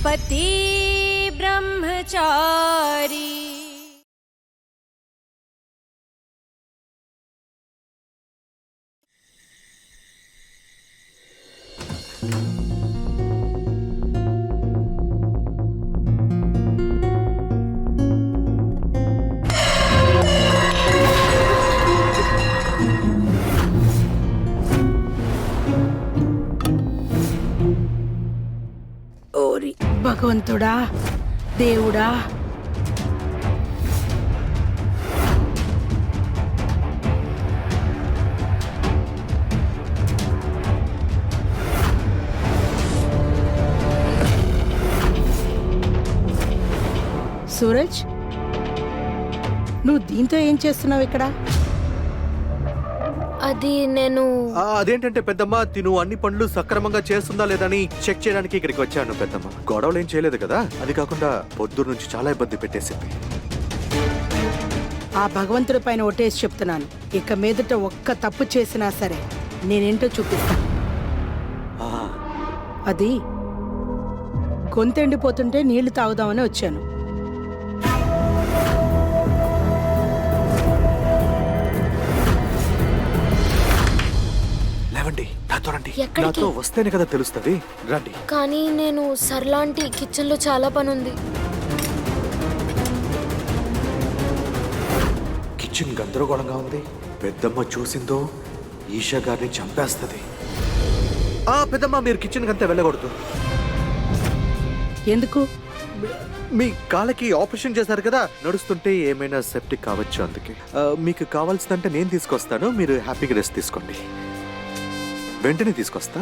पति ब्रह्मचारी। ఓరి భగవంతుడా, దేవుడా, సూరజ్, నువ్వు దీంతో ఏం చేస్తున్నావు ఇక్కడ? అది నేను అదేంటంటే పెద్దమ్మ, తిను అన్ని పనులు సక్రమంగా చేస్తుందా లేదని చెక్ చేయడానికి ఇక్కడికి వచ్చాను పెద్దమ్మ. గొడవలు ఏం చేయలేదు కదా? అది కాకుండా పొద్దున్న నుంచి చాలా ఇబ్బంది పెట్టేసింది. ఆ భగవంతుడి పైన ఒట్టేసి చెప్తున్నాను, ఇక మీదట ఒక్క తప్పు చేసినా సరే నేనేంటో చూపిస్తాను. ఆ, అది గొంతెండిపోతుంటే నీళ్లు తాగుదామని వచ్చాను. లేవండి, నాతో రండి. ఎక్కడికి? నాతో వస్తేనే కదా తెలుస్తుంది. రండి. కానీ నేను సర్లాంటి కిచెన్ లో చాలా పని ఉంది. కిచెన్ గందరగోళంగా ఉంది. పెద్దమ్మ చూసిందో ఈషా గారిని చంపేస్తుంది. పెద్దమ్మ, మీరు కిచెన్ కంతా వెళ్ళకూడదు. ఎందుకు? మీ కాళ్ళకి ఆపరేషన్ చేశారు కదా, నడుస్తుంటే ఏమైనా సెప్టిక్ కావచ్చు. అందుకే మీకు కావాల్సిందంటే నేను తీసుకొస్తాను. మీరు హ్యాపీగా రెస్ట్ తీసుకోండి. వెంటనే తీసుకొస్తా.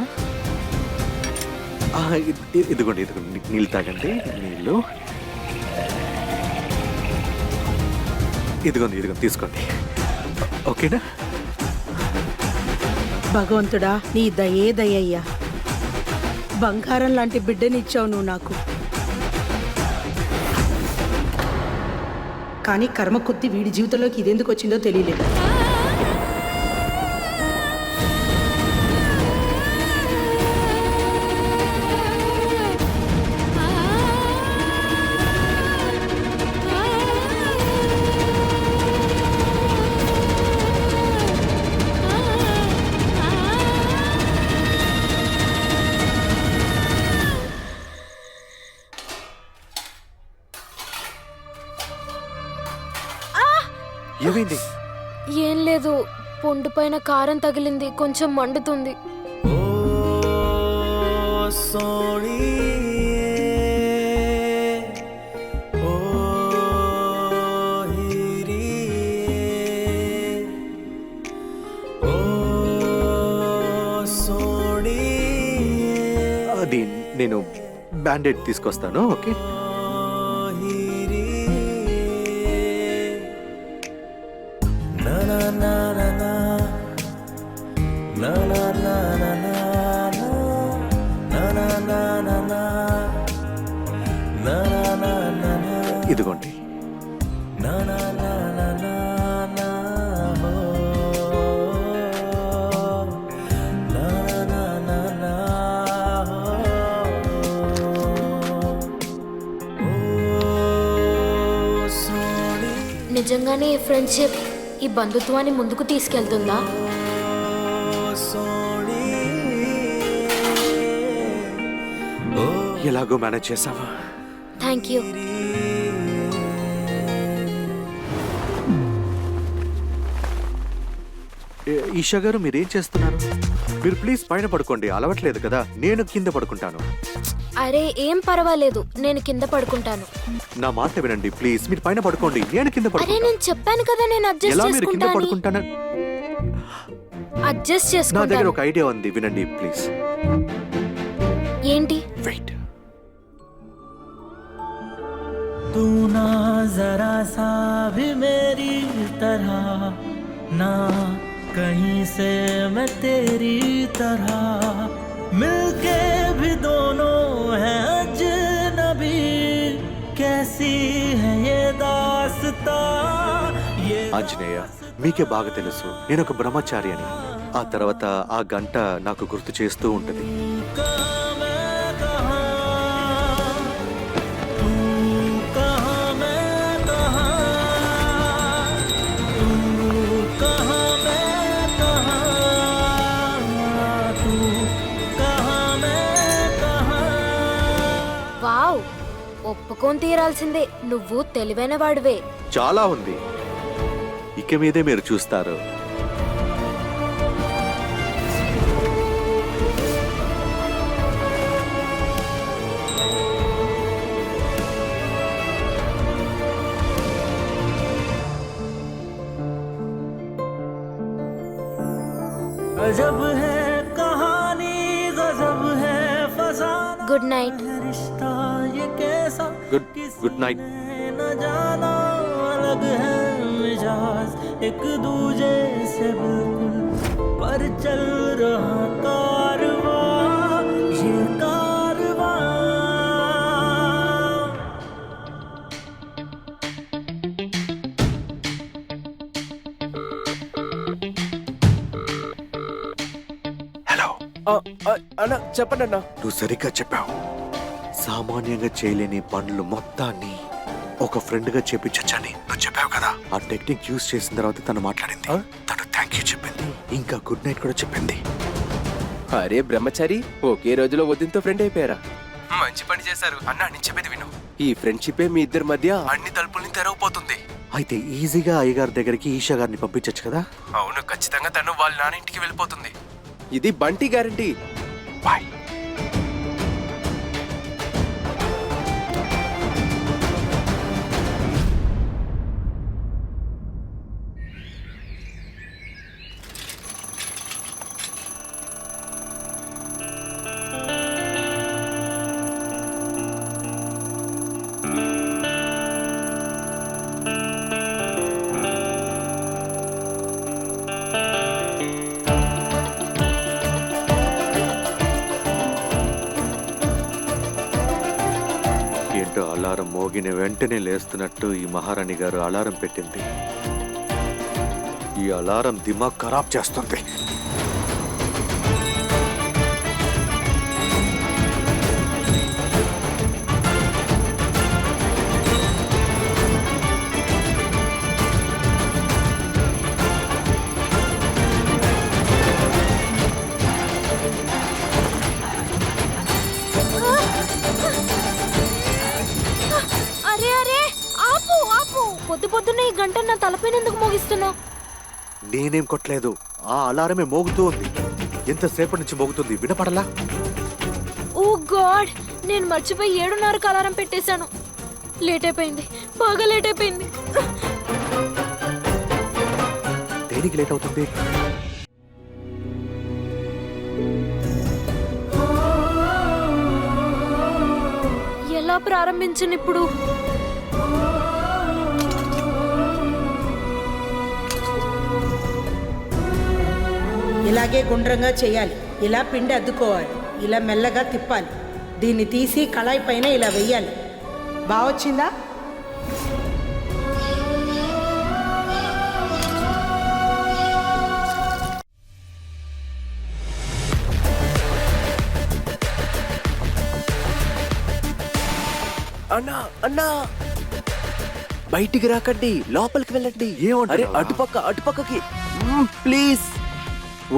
ఇదిగోండి, ఇదిగోండి, నీళ్ళు తాగండి. నీళ్ళు ఇదిగోండి, ఇదిగోండి, తీసుకోండి. ఓకేనా? భగవంతుడా, నీ దయే దయ్యయ్యా. బంగారం లాంటి బిడ్డనిచ్చావు నువ్వు నాకు. కానీ కర్మ కొద్ది వీడి జీవితంలోకి ఇదెందుకు వచ్చిందో తెలియలేదు. ఏమైంది? ఏం లేదు, పొండు పైన కారం తగిలింది, కొంచెం మండుతుంది. అది నేను బ్యాండేడ్ తీసుకొస్తాను. ఓకే? ఇదిగోండి. నిజంగానే ఈ ఫ్రెండ్షిప్, ఈ బంధుత్వాన్ని ముందుకు తీసుకెళ్తుందా? ఎలాగో మేనేజ్ చేసావా? Thank you. ఈషా గారు, మీరేం చేస్తున్నారు? మీరు ప్లీజ్ పైన పడుకోండి. అలవట్లేదు కదా, నేను కింద పడుకుంటాను. అరే ఏం పర్వాలేదు, నేను కింద పడుకుంటాను. నా మాట వినండి ప్లీజ్. మీరు పైన పడుకోండి, నేను కింద అరే పడుకుంటాను. నేను చెప్పాను కదా, నేను ఎలా మీరు కింద అడ్జస్ట్ పడుకుంటాను? అడ్జస్ట్ నా దగ్గర చేసుకుంటాను. ఒక ఐడియా ఉంది, వినండి ప్లీజ్. ఏంటి? వెయిట్. तू ना जरा सा भी मेरी तरह, ना कहीं से मैं तेरी तरह, मिलके भी दोनों हैं अजनबी, कैसी है ये दास्तां ये। ఆంజనేయ, మీకే బాగా తెలుసు నేను ఒక బ్రహ్మచారి అని. ఆ తర్వాత ఆ గంట నాకు గుర్తు చేస్తూ ఉంటుంది. ఒప్పుకొని తీరాల్సిందే. నువ్వు తెలివైన వాడివే. చాలా ఉంది, ఇక మీదే మీరు చూస్తారు. अजब है कहानी गजब है फसाना గుడ్ నైట్. है रिश्ता ये कैसा గుడ్ నైట్. न जाना अलग है मिजाज एक दूजे से बिल्कुल पर चल रहा कारवां ये कारवां హలో, అన్న చెప్పండి అన్న. నువ్వు సరిగ్గా చెప్పావు. సామాన్యంగా చేయలేని పనులు మొత్తాన్ని ఒక ఫ్రెండ్ గా చేపించచ్చని నువ్వు చెప్పావు కదా. ఆ టెక్నిక్ యూజ్ చేసిన తర్వాత తను మాట్లాడింది. తను థ్యాంక్ యూ చెప్పింది, ఇంకా గుడ్ నైట్ కూడా చెప్పింది. అరే బ్రహ్మచారి, ఒకే రోజులో వదినతో ఫ్రెండ్ అయిపోయారా? మంచి పని చేశారు అన్న. నేను చెప్పేది విను. ఈ ఫ్రెండ్షిపే మీ ఇద్దరి మధ్య అన్ని తలుపుల్ని తెరవబోతుంది. అయితే ఈజీగా అయ్యగారి దగ్గరికి ఈషా గారిని పంపించచ్చు కదా. అవును, ఖచ్చితంగా తను వాళ్ళ నాన్న ఇంటికి వెళ్ళిపోతుంది. ఇది బంటి గ్యారంటీ. బాయ్. ఏంటో అలారం మోగిన వెంటనే లేస్తున్నట్టు ఈ మహారాణి గారు అలారం పెట్టింది. ఈ అలారం దిమాగ్ ఖరాబ్ చేస్తుంది. అరే అరే, ఆపు ఆపు. పొద్దు పొద్దున్నే ఈ గంట నా తలపైన ఎందుకు మోగిస్తున్నావు? నేనేం కొట్టలేదు, ఆ అలారమే మోగుతూ ఉంది. ఎంతసేపటి నుంచి మోగుతుంది, వినపడలా? ఓ గాడ్, నేను మర్చిపోయి 7:30కి అలారం పెట్టేశాను. లేట్ అయిపోయింది, బాగా లేట్ అయిపోయింది. దేనికి లేట్ అవుతుంది? ఎలా ప్రారంభించను ఇప్పుడు? ఇలాగే గుండ్రంగా చేయాలి. ఇలా పిండి అద్దుకోవాలి. ఇలా మెల్లగా తిప్పాలి. దీన్ని తీసి కళాయి పైన ఇలా వెయ్యాలి. బాగొచ్చిందా? అన్నా అన్నా, బయటికి రాకండి, లోపలికి వెళ్ళండి. ఏమంటున్నావా? అరే అటుపక్కకి ప్లీజ్.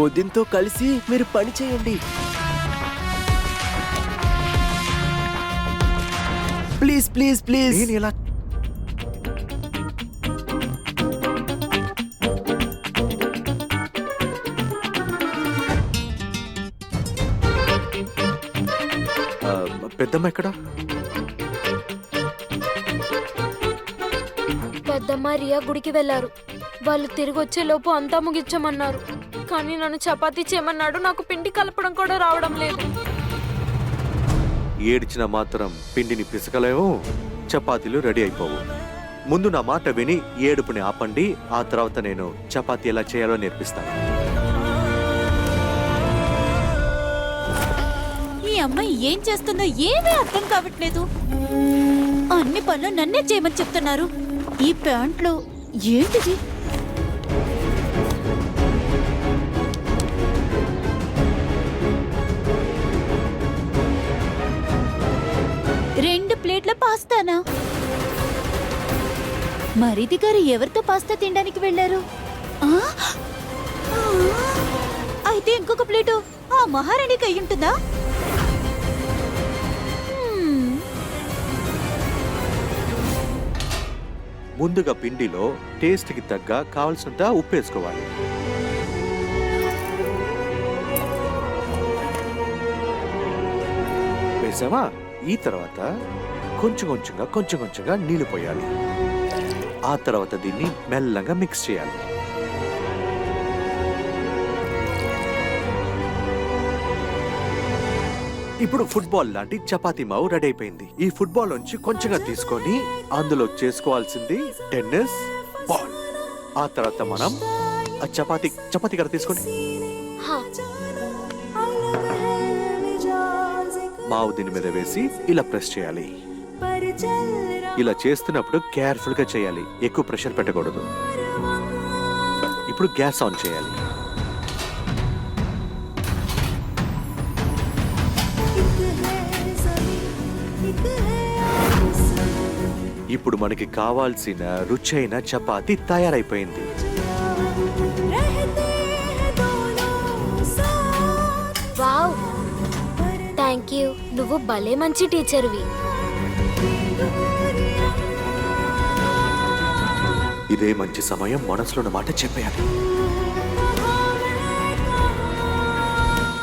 వదినతో కలిసి మీరు పని చేయండి ప్లీజ్ ప్లీజ్ ప్లీజ్. నేను ఎలా పెద్దమ్మ ఎక్కడ? పెద్దమ్మ రియా గుడికి వెళ్ళారు. వాళ్ళు తిరిగి వచ్చే లోపు అంతా ముగించమన్నారు. కానీ నన్ను చపాతీ చేయమన్నాడు. నాకు పిండి కలపడం కూడా రావడం లేదు. ఏడ్చిన మాత్రం పిండిని పిసకలేవు, చపాతీలు రెడీ అయిపోవు. ముందు నా మాట విని ఏడుపుని ఆపండి. ఆ తర్వాత నేను చపాతీ ఎలా చేయాలో నేర్పిస్తాను. ఈ అమ్మాయి ఏం చేస్తుందో ఏమీ అర్థం కావట్లేదు. అన్ని పనులు నన్నే చేయమని చెప్తున్నారు. ఈ ప్యాంట్లో ఏంటిది? రెండు ప్లేట్ల పాస్తానా? మరిది గారు ఎవరితో పాస్తా తినడానికి వెళ్ళారు? అయితే ఇంకొక ప్లేటు ఆ మహారాణికి అయ్యుంటుందా? ముందుగా పిండిలో టేస్ట్కి తగ్గ కావలసినంత ఉప్పు వేసుకోవాలి. వేసావా? ఈ తర్వాత కొంచెం కొంచెంగా నీళ్లు పోయాలి. ఆ తర్వాత దీన్ని మెల్లగా మిక్స్ చేయాలి. ఇప్పుడు ఫుట్బాల్ లాంటి చపాతీ మావు రెడీ అయిపోయింది. ఈ ఫుట్బాల్ నుంచి కొంచెంగా తీసుకొని అందులో చేసుకోవాల్సింది టెన్నిస్ బాల్. ఆ తర్వాత మనం ఆ చపాతీ కర్ర తీసుకొని హా, మావు దీని మీద వేసి ఇలా ప్రెస్ చేయాలి. ఇలా చేస్తున్నప్పుడు కేర్ఫుల్ గా చేయాలి, ఎక్కువ ప్రెషర్ పెట్టకూడదు. ఇప్పుడు గ్యాస్ ఆన్ చేయాలి. ఇప్పుడు మనకి కావాల్సిన రుచైన చపాతీ తయారైపోయింది. Wow, thank you. నువ్వు భలే మంచి టీచర్వి. ఇదే మంచి సమయం మనసులో ఉన్న మాట చెప్పేయాలి.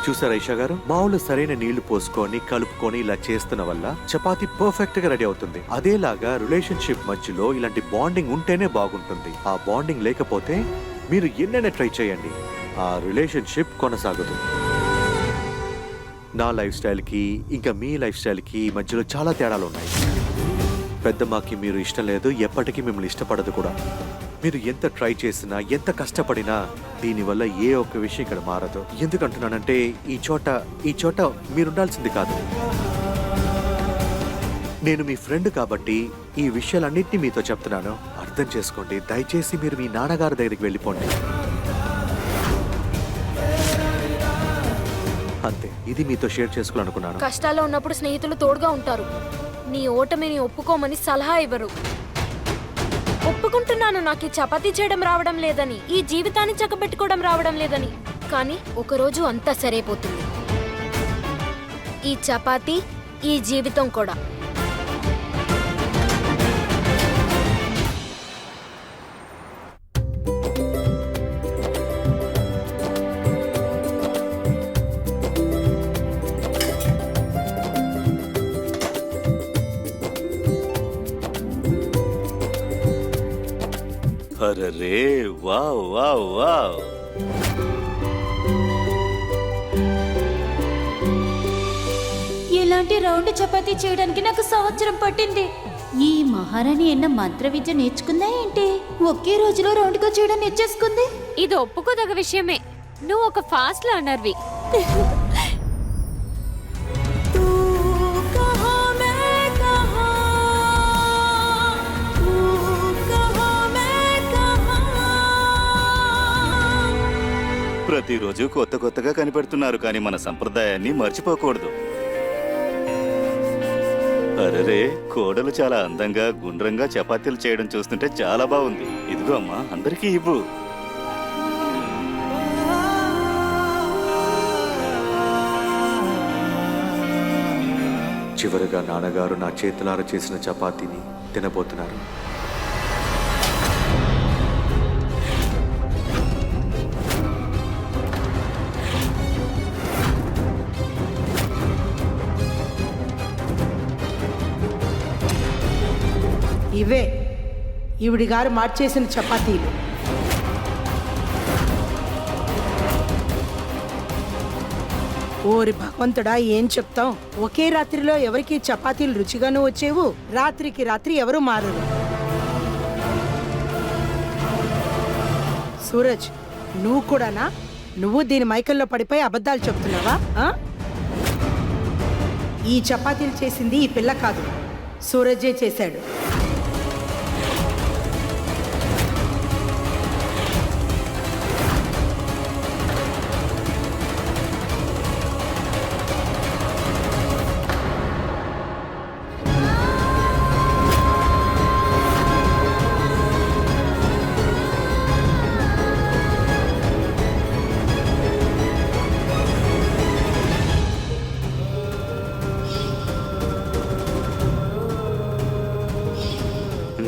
చూసారా ఐషా గారు, మావులు సరైన నీళ్లు పోసుకొని కలుపుకొని ఇలా చేస్తున్న వల్ల చపాతీ పర్ఫెక్ట్ గా రెడీ అవుతుంది. అదేలాగా రిలేషన్షిప్ మధ్యలో ఇలాంటి బాండింగ్ ఉంటేనే బాగుంటుంది. ఆ బాండింగ్ లేకపోతే మీరు ఎన్నైనా ట్రై చేయండి, ఆ రిలేషన్షిప్ కొనసాగదు. నా లైఫ్ స్టైల్ కి ఇంకా మీ లైఫ్ స్టైల్ కి మధ్యలో చాలా తేడాలు ఉన్నాయి. పెద్దమ్మకి మీరు ఇష్టం లేదు, ఎప్పటికీ మిమ్మల్ని ఇష్టపడదు కూడా. మీరు ఎంత ట్రై చేసినా ఎంత కష్టపడినా దీనివల్ల ఏ ఒక్క విషయం ఇక్కడ మారదు. ఎందుకంటున్నానంటే ఈ చోట మీరుండాల్సింది కాదు. నేను మీ ఫ్రెండ్ కాబట్టి ఈ విషయాలన్నింటినీ మీతో చెప్తున్నాను, అర్థం చేసుకోండి. దయచేసి మీరు మీ నాన్నగారి దగ్గరికి వెళ్ళిపోండి. అంతే, ఇది మీతో షేర్ చేసుకోవాలనుకున్నాను. కష్టాల్లో ఉన్నప్పుడు స్నేహితులు తోడుగా ఉంటారు. నీ ఓటమిని ఒప్పుకోమని సలహా ఇవ్వరు. ఒప్పుకుంటున్నాను, నాకు ఈ చపాతీ చేయడం రావడం లేదని, ఈ జీవితాన్ని చక్కబెట్టుకోవడం రావడం లేదని. కానీ ఒకరోజు అంతా సరైపోతుంది. ఈ చపాతీ, ఈ జీవితం కూడా. అరే వావ్ వావ్ వావ్. ఇలాంటి రౌండ్ చపాతీ చేయడానికి నాకు సంవత్సరం పట్టింది. ఈ మహారాణి ఎన్న మంత్ర విద్య నేర్చుకుందా ఏంటి? ఒకే రోజులో రౌండ్ గా చేయడం నేర్చేసుకుంది. ఇది ఒప్పుకోదగ విషయమే. నువ్వు ఒక ఫాస్ట్ లర్నర్వి. ప్రతిరోజు కొత్తగా కనిపెడుతున్నారు, కానీ మన సంప్రదాయాన్ని మర్చిపోకూడదు. అరే, కోడలు చాలా అందంగా గుండ్రంగా చపాతీలు చేయడం చూస్తుంటే చాలా బాగుంది. ఇదిగో అమ్మా, అందరికీ ఇవ్వు. చివరిగా నాన్నగారు నా చేతులారా చేసిన చపాతీని తినబోతున్నారు. ఇవే ఈవిడి గారు మార్చేసిన చపాతీలు. ఓరి భగవంతుడా, ఏం చెప్తాం. ఒకే రాత్రిలో ఎవరికి చపాతీలు రుచిగాను వచ్చేవు, రాత్రికి రాత్రి ఎవరు మారరు. సూరజ్, నువ్వు కూడానా? నువ్వు దీని మైకల్లో పడిపోయి అబద్ధాలు చెప్తున్నావా? ఈ చపాతీలు చేసింది ఈ పిల్ల కాదు, సూరజే చేశాడు.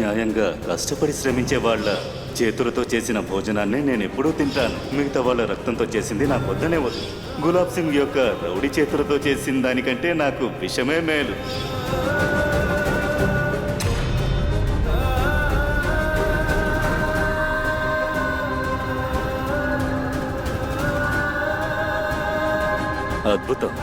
న్యాయంగా కష్టపడి శ్రమించే వాళ్ళ చేతులతో చేసిన భోజనాన్ని నేను ఎప్పుడూ తింటాను. మిగతా వాళ్ళ రక్తంతో చేసింది నాకు వద్దనే వద్దు. గులాబ్ సింగ్ యొక్క రౌడీ చేతులతో చేసిన దానికంటే నాకు విషమే మేలు. అద్భుతం.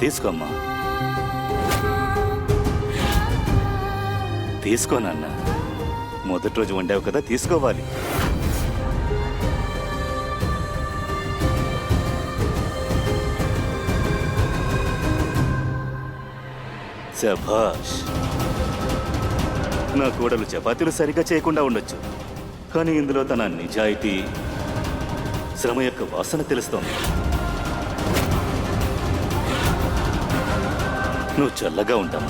తీసుకోమ్మా, తీసుకో నాన్న. మొదటి రోజు వండావు కదా, తీసుకోవాలి. శభాష్. నా కోడలు చపాతీలు సరిగ్గా చేయకుండా ఉండొచ్చు, కానీ ఇందులో తన నిజాయితీ, శ్రమ యొక్క వాసన తెలుస్తోంది. నువ్వు చల్లగా ఉంటావు.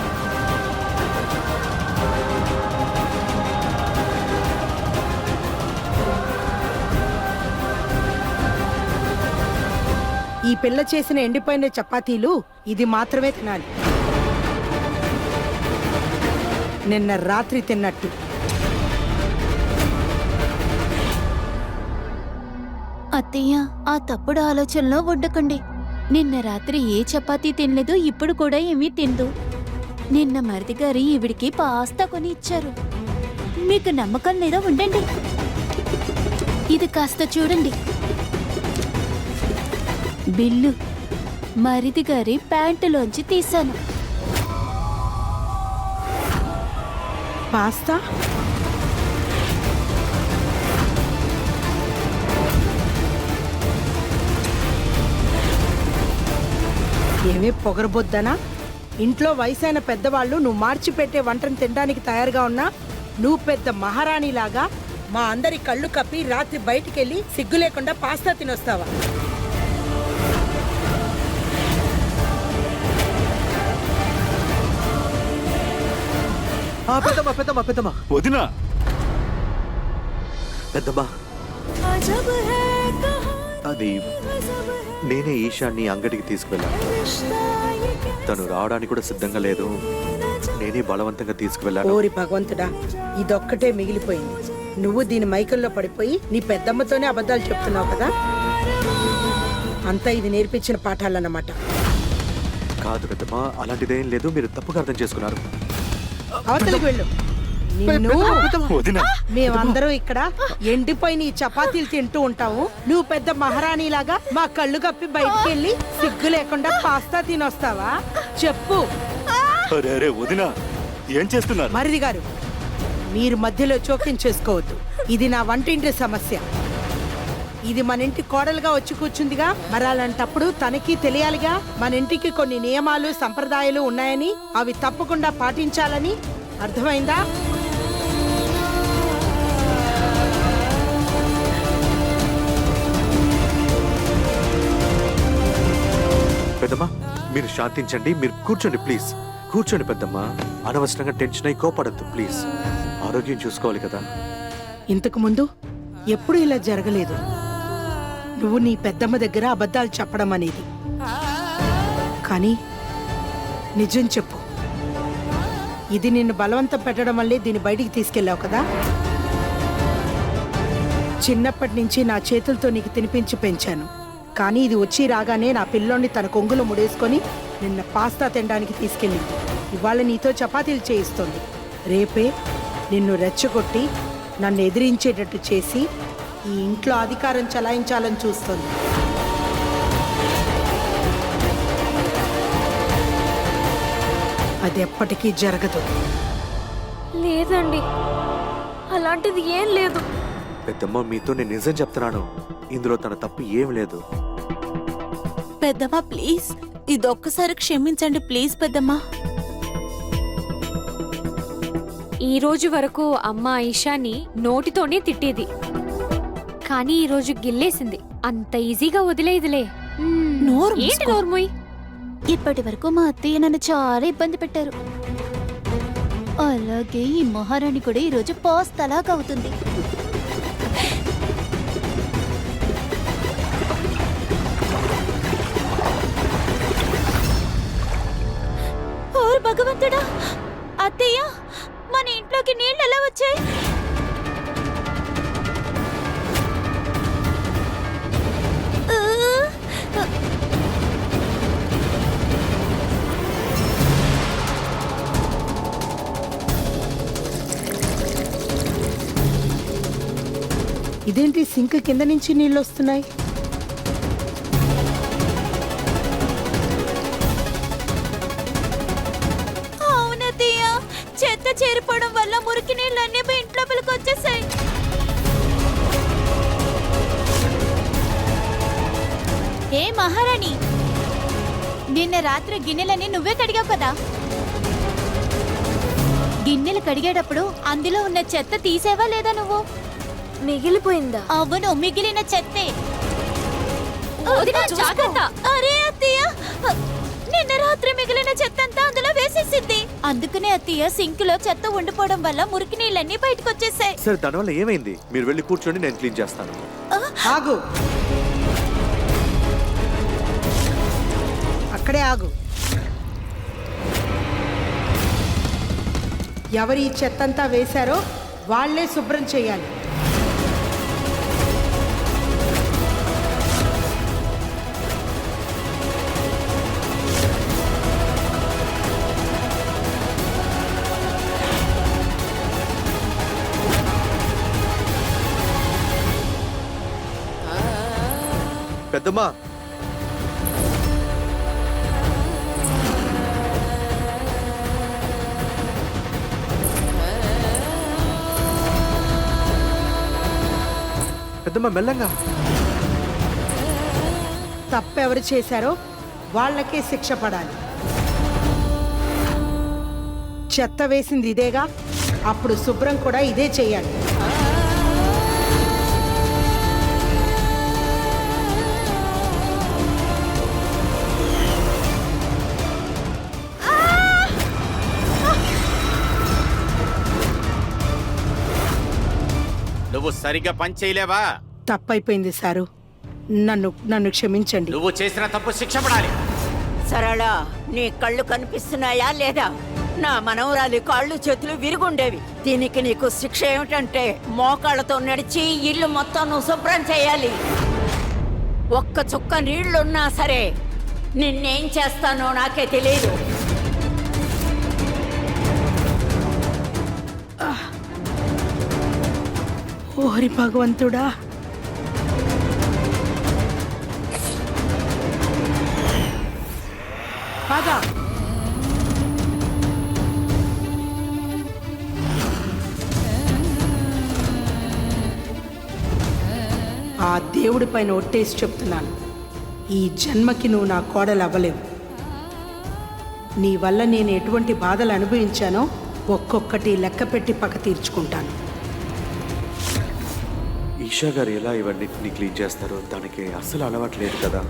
ఈ పిల్ల చేసిన ఎండిపోయిన చపాతీలు ఇది మాత్రమే తినాలి. నిన్న రాత్రి తిన్నట్టు. అత్తయ్య, ఆ తప్పుడు ఆలోచనలో ఉండకండి. నిన్న రాత్రి ఏ చపాతీ తినలేదు, ఇప్పుడు కూడా ఏమీ తిందు. నిన్న మరిది గారి ఈవిడికి పాస్తా కొని ఇచ్చారు. మీకు నమ్మకం లేదా ఉండండి, ఇది కాస్త చూడండి. బిల్లు మరిది గారి ప్యాంటులోంచి తీశాను. పాస్తా? ఏమీ పొగరబొద్దనా? ఇంట్లో వయసైన పెద్దవాళ్ళు నువ్వు మార్చిపెట్టే వంటను తినడానికి తయారుగా ఉన్నా నువ్వు పెద్ద మహారాణిలాగా మా అందరి కళ్ళు కప్పి రాత్రి బయటికెళ్ళి సిగ్గు లేకుండా పాస్తా తినొస్తావా? పెద్దమ్మా, పెద్దమ్మా, పెద్దమ్మా, వదినా. పెద్దమ్మా, అది నేనే ఈశాన్ని అంగడికి తీసుకువెళ్ళాను. తను రావడానికి కూడా సిద్ధంగా లేదు. నేనే బలవంతంగా తీసుకువెళ్ళాను. ఓరి భగవంతుడా, ఇదొక్కటే మిగిలిపోయింది. నువ్వు దీని మైకల్లో పడిపోయి నీ పెద్దమ్మతోనే అబద్ధాలు చెప్తున్నావు కదా. అంతా ఇది నేర్పించిన పాఠాలన్నమాట. కాదు పెద్దమ్మా, అలాంటిదేం లేదు. మీరు తప్పుగా అర్థం చేసుకున్నారు. అవతలికి వెళ్ళు. నిన్ను వదినా, మేమందరం ఇక్కడ ఎండిపోయిన ఈ చపాతీలు తింటూ ఉంటాము. నువ్వు పెద్ద మహారాణిలాగా మా కళ్ళు కప్పి బయటికి వెళ్ళి సిగ్గు లేకుండా పాస్తా తినొస్తావా? చెప్పు. అరే అరే వదినా, ఏం చేస్తున్నారు? మరిది గారు, మీరు మధ్యలో జోక్యం చేసుకోవద్దు. ఇది నా వంటింటి సమస్య. ఇది మన ఇంటి కోడలుగా వచ్చి కూర్చుందిగా, మరి అలాంటప్పుడు తనకి తెలియాలిగా మన ఇంటికి కొన్ని నియమాలు సంప్రదాయాలు ఉన్నాయని, అవి తప్పకుండా పాటించాలని. అర్థమైందా? పెద్దమ్మా, మీరు శాంతించండి. మీరు కూర్చోండి ప్లీజ్. కూర్చోండి పెద్దమ్మా. అనవసరంగా టెన్షన్ అయి కోపడద్దు ప్లీజ్. ఆరోగ్యం చూసుకోవాలి కదా. ఇంతకు ముందు ఎప్పుడు ఇలా జరగలేదు. నువ్వు నీ పెద్దమ్మ దగ్గర అబద్ధాలు చెప్పడం అనేది. కానీ నిజం చెప్పు, ఇది నిన్ను బలవంతం పెట్టడం వల్లే దీన్ని బయటికి తీసుకెళ్ళావు కదా. చిన్నప్పటి నుంచి నా చేతులతో నీకు తినిపించి పెంచాను. కానీ ఇది వచ్చి రాగానే నా పిల్లోని తన కొంగులో ముడేసుకొని నిన్న పాస్తా తినడానికి తీసుకెళ్ళింది. ఇవాళ నీతో చపాతీలు చేయిస్తోంది. రేపే నిన్ను రెచ్చగొట్టి నన్ను ఎదిరించేటట్టు చేసి ఈ ఇంట్లో అధికారం చలాయించాలని చూస్తోంది. అది ఎప్పటికీ జరగదు. లేదండి, అలాంటిది ఏం లేదు. పెద్దమ్మ, మీతో నేను నిజం చెప్తున్నాను. ఇందులో తన తప్పు ఏం లేదు. పెద్దమ్మా ప్లీజ్, ఇదొక్కసారి క్షమించండి ప్లీజ్ పెద్దమ్మా. ఈ రోజు వరకు అమ్మ ఈషాని నోటితోనే తిట్టేది, కానీ ఈ రోజు గిల్లేసింది. అంత ఈజీగా వదిలేదులే. నోరు ఏంటి మూసుకో. నోర్మోయ్? ఇప్పటి వరకు మా అత్తయ్య నన్ను చాలా ఇబ్బంది పెట్టారు. అలాగే ఈ మహారాణి కూడా ఈరోజు పాస్తలాగా అవుతుంది. ఓర్ భగవంతుడా, అత్తయ్య మన ఇంట్లోకి నీళ్ళు ఎలా వచ్చాయి? ఇదేంటి సింక్ కింద నుంచి నీళ్ళు వస్తున్నాయి? అవునత్తయ్య, చెత్త చేరిపోవడం వల్ల మురికి నీళ్ళన్నీ మా ఇంట్లో పిల్లకి వచ్చేసాయి. ఏ మహారాణి, నిన్న రాత్రి గిన్నెలని నువ్వే కడిగావు కదా? గిన్నెలు కడిగేటప్పుడు అందులో ఉన్న చెత్త తీసేవా లేదా నువ్వు? మిగిలిపోయిందా? అవును, మిగిలిన చెత్తే. వదినా, జాగ్రత్త. అరే అత్తయ్య, నిన్న రాత్రి మిగిలిన చెత్త అంతా అందులో వేసేసింది. అందుకనే అత్తయ్య, సింక్ లో చెత్త ఉండిపోవడం వల్ల మురికి నీళ్ళన్నీ బయటకు వచ్చేసాయి. సరే, దానివల్ల ఏమైంది? మీరు వెళ్ళి కూర్చోండి, నేను క్లీన్ చేస్తాను. ఆగు, అక్కడే ఆగు. ఎవరు ఈ చెత్తంతా వేశారో వాళ్లే శుభ్రం చేయాలి. పెద్దమ్మా, పెద్దమ్మా మెల్లంగా. తప్పెవరు చేశారో వాళ్ళకే శిక్ష పడాలి. చెత్త వేసింది ఇదేగా, అప్పుడు శుభ్రం కూడా ఇదే చేయాలి. నువ్వు సరిగ్గా పని చేయలేవా? తప్పైపోయింది సారు, నన్ను క్షమించండి. నువ్వు చేసిన తప్పు శిక్ష పడాలి. సరళ, నీ కళ్ళు కనిపిస్తున్నాయా లేదా? నా మనవరాలి కాళ్ళు చేతులు విరుగుండేవి. దీనికి నీకు శిక్ష ఏమిటంటే మోకాళ్ళతో నడిచి ఇల్లు మొత్తం నువ్వు శుభ్రం చేయాలి. ఒక్క చుక్క నీళ్లున్నా సరే నిన్నేం చేస్తానో నాకే తెలియదు. ఓరి భగవంతుడా, పద. ఆ దేవుడి పైన ఒట్టేసి చెప్తున్నాను, ఈ జన్మకి నువ్వు నా కోడలు అవ్వలేవు. నీ వల్ల నేను ఎటువంటి బాధలు అనుభవించానో ఒక్కొక్కటి లెక్క పెట్టి పక్క తీర్చుకుంటాను. ఈషా గారు ఎలా ఇవన్నిటిని క్లీన్ చేస్తారో దానికి అస్సలు అలవాటు లేదు కదా.